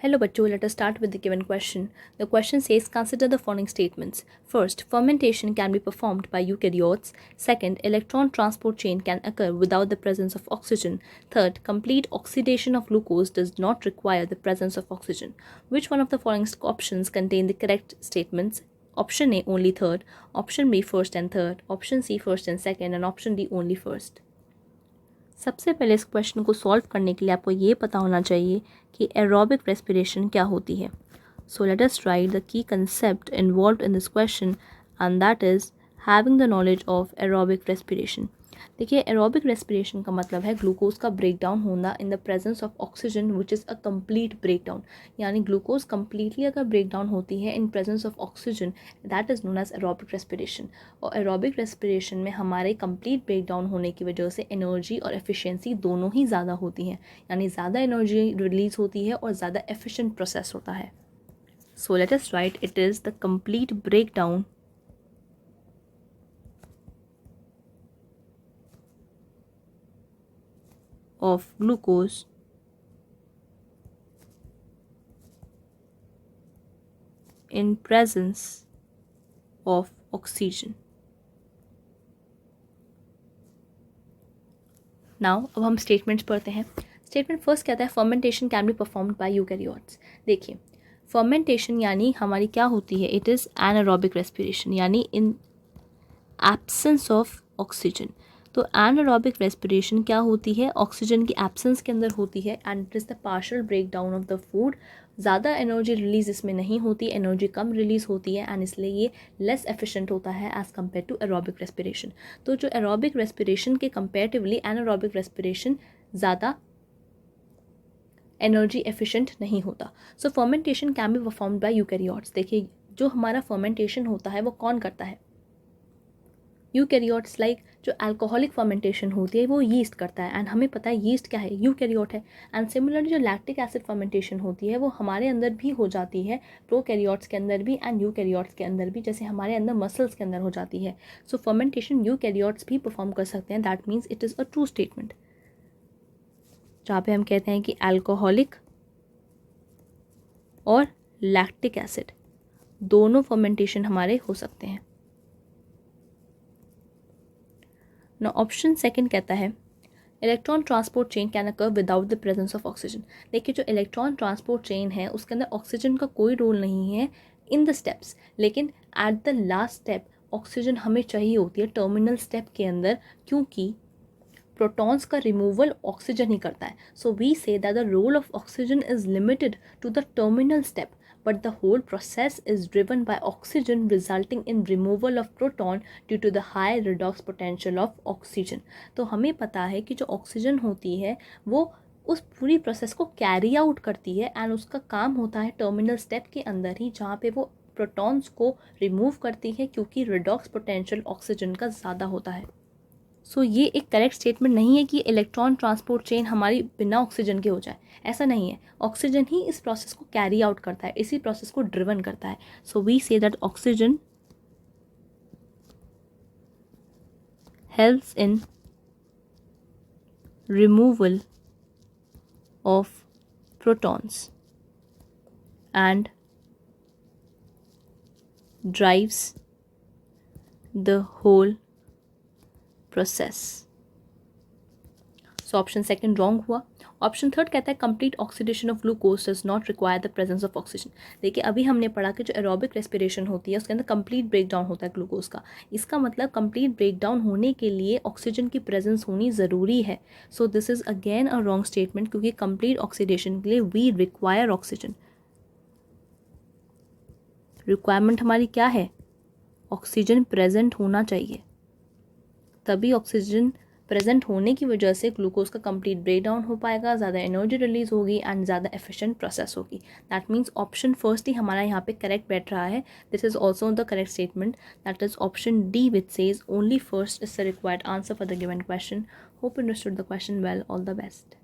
Hello bachcho, let us start with the given question. The question says consider the following statements. First, fermentation can be performed by eukaryotes. Second, electron transport chain can occur without the presence of oxygen. Third, complete oxidation of glucose does not require the presence of oxygen. Which one of the following options contain the correct statements? Option A only third, option B first and third, option C first and second, and option D only first. सबसे पहले इस question को solve करने के लिए आपको ये पता होना चाहिए कि एरोबिक रेस्पिरेशन क्या होती है. So let us write the key concept involved in this question and that is having the knowledge of aerobic respiration. देखिए, एरोबिक रेस्पिरेशन का मतलब है ग्लूकोज का ब्रेकडाउन होना in the presence of oxygen which is a complete breakdown. यानी glucose completely अगर breakdown होती है in presence of oxygen, that is known as aerobic respiration. और एरोबिक रेस्पिरेशन में हमारे कंप्लीट ब्रेकडाउन होने की वजह से एनर्जी और एफिशिएंसी दोनों ही ज़्यादा होती हैं. यानी ज़्यादा एनर्जी रिलीज होती है और ज़्यादा एफिशिएंट प्रोसेस होता है. So let us right it is the complete breakdown of glucose in presence of oxygen. Now अब हम स्टेटमेंट्स पढ़ते हैं. स्टेटमेंट फर्स्ट कहता है fermentation can be performed by eukaryotes. देखिए, फर्मेंटेशन यानी हमारी क्या होती है, इट इज़ एनारोबिक रेस्पिरेशन, यानी इन एब्सेंस ऑफ ऑक्सीजन. तो एनारोबिक रेस्पिरेशन क्या होती है, ऑक्सीजन की एब्सेंस के अंदर होती है and it is the partial breakdown of the food. ज़्यादा एनर्जी रिलीज इसमें नहीं होती, एनर्जी कम रिलीज होती है एंड इसलिए ये लेस एफिशिएंट होता है as compare to aerobic respiration. तो जो एरोबिक रेस्पिरेशन के कंपेरेटिवली एनारोबिक रेस्पिरेशन ज़्यादा एनर्जी एफिशिएंट नहीं होता. So fermentation can be performed by eukaryotes. देखिए, जो हमारा फर्मेंटेशन होता है वो कौन करता है, यूकैरियोट्स. लाइक जो अल्कोहलिक फर्मेंटेशन होती है वो यीस्ट करता है एंड हमें पता है यीस्ट क्या है, यूकैरियोट है. एंड सिमिलरली जो लैक्टिक एसिड फर्मेंटेशन होती है वो हमारे अंदर भी हो जाती है, प्रोकैरियोट्स के अंदर भी एंड यूकैरियोट्स के अंदर भी, जैसे हमारे अंदर मसल्स के अंदर हो जाती है. सो फर्मेंटेशन यूकैरियोट्स भी परफॉर्म कर सकते हैं. That means it is a true statement, जहाँ पे हम कहते हैं कि अल्कोहलिक और लैक्टिक एसिड दोनों फर्मेंटेशन हमारे हो सकते हैं. ना ऑप्शन सेकंड कहता है electron transport chain can occur without the presence of oxygen. देखिए, जो इलेक्ट्रॉन ट्रांसपोर्ट चेन है उसके अंदर ऑक्सीजन का कोई रोल नहीं है इन द स्टेप्स, लेकिन at the last step oxygen हमें चाहिए होती है टर्मिनल स्टेप के अंदर, क्योंकि प्रोटॉन्स का रिमूवल ऑक्सीजन ही करता है. So we say that the role of oxygen is limited to the terminal step, but the whole process is driven by oxygen, resulting in removal of proton due to the high redox potential of oxygen. तो हमें पता है कि जो oxygen होती है वो उस पूरी प्रोसेस को कैरी आउट करती है एंड उसका काम होता है टर्मिनल स्टेप के अंदर ही, जहाँ पे वो प्रोटॉन्स को रिमूव करती है क्योंकि रिडॉक्स पोटेंशियल ऑक्सीजन का ज़्यादा होता है. सो ये एक करेक्ट स्टेटमेंट नहीं है कि इलेक्ट्रॉन ट्रांसपोर्ट चेन हमारी बिना ऑक्सीजन के हो जाए, ऐसा नहीं है. ऑक्सीजन ही इस प्रोसेस को कैरी आउट करता है, इसी प्रोसेस को ड्रिवन करता है. So we say that oxygen helps in removal of protons and drives the whole process. So option second wrong हुआ. ऑप्शन थर्ड कहता है complete oxidation of glucose does not require the presence of oxygen. देखिए, अभी हमने पढ़ा कि जो aerobic respiration होती है उसके अंदर कंप्लीट ब्रेकडाउन होता है ग्लूकोज का. इसका मतलब कंप्लीट ब्रेकडाउन होने के लिए ऑक्सीजन की प्रेजेंस होनी ज़रूरी है. So this is again a wrong statement, क्योंकि कंप्लीट ऑक्सीडेशन के लिए वी रिक्वायर ऑक्सीजन. रिक्वायरमेंट हमारी क्या है, ऑक्सीजन प्रेजेंट होना चाहिए, तभी ऑक्सीजन प्रेजेंट होने की वजह से ग्लूकोज का कंप्लीट ब्रेकडाउन हो पाएगा, ज़्यादा एनर्जी रिलीज होगी एंड ज़्यादा एफिशिएंट प्रोसेस होगी. दैट मीन्स ऑप्शन फर्स्ट ही हमारा यहाँ पे करेक्ट बैठ रहा है. This is also the correct statement, that is option D which says only first is the required answer for the given question. Hope you understood the question well. All the best.